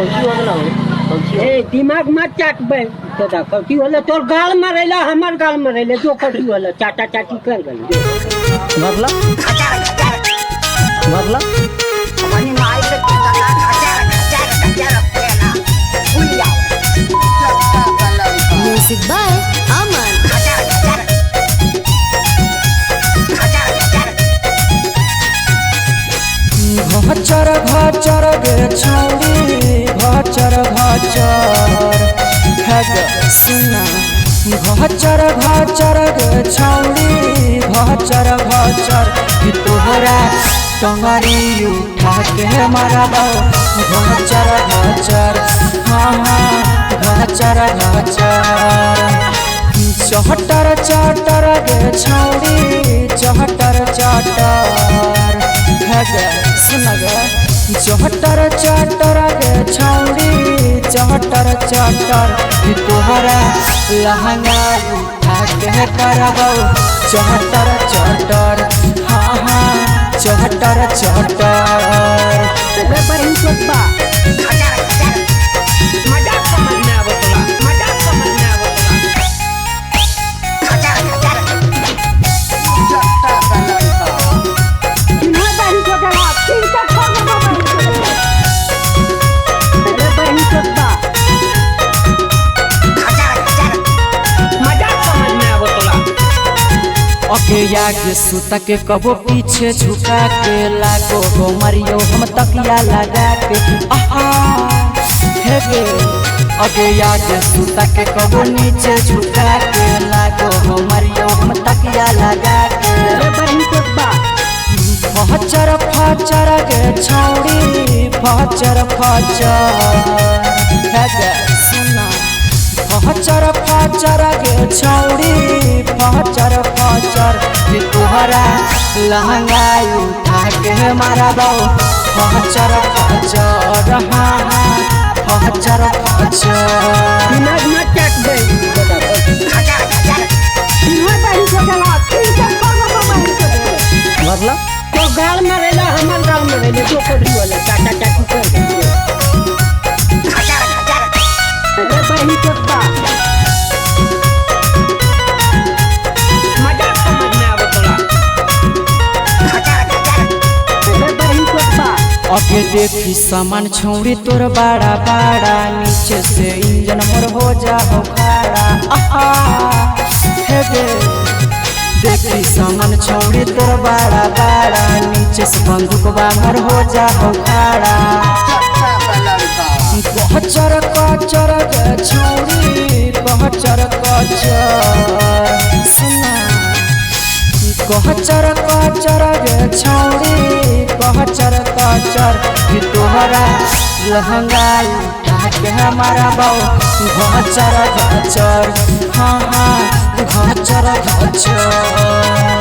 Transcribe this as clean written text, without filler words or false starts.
ए दिमाग मत चाट बे दादा कौची होला तोर गाल मारेला हमर गाल मारेले जो कौची होला चाटा चाटी कर गई मतलब अपनी माई से म्यूजिक बाय अमन घचर घचर गे छौरी घचर घचर है गे सुना घचर घचर गे छौरी घचर घचर कि तोहरा टंगरी उठा के मारबो घचर घचर हाँ हाँ घचर घचर चहटर चटर गे छौरी चहटर चटर है गे सुन गे चहटर चटर गे छौरी चहटर चटर कि तोहरा लहंगा उठा के करबो चहटर चटर हाँ हाँ चहटर चटर पर ही सोचबा मजाक समझ में आवतला मजाक समझ में आवतला आगे सुता के कबो पीछे झुका के लागो गो मरियो हम तकिया लगा के हे गे आगे सुता के कबो नीचे झुका के लागो गो मरियो हम तकिया लगा के फचर फचर गे छौरी फचर फचर है गे सुना फचर फचर गे छौरी फचर फचर कि तोहरा लहंगा उठा के मारबो फचर फचर हाँ हाँ फचर फचर दिमाग मत चाट बे मतलब तो गाल मारेला हमर गाल मारेले जो कौची होला चाटा चाटी कर गई बहनी सोचबा मजाक समझ में आवतला बहनी सोचबा अगे देखी सामान छौरी तोर बड़ा बड़ा नीचे से इंजन मोर हो जा हो खड़ा हे गे देखी सामान छौरी तोर बड़ा बड़ा नीचे से बंदूक मोर हो जा हो खड़ा कहचर कचर गे छौरी कहचर कचर सुना कहचर कचर गे छौरी कहचर कचर कि तोहरा लहंगा उठा के मारबो घचर घचर हाँ हाँ घचर घचर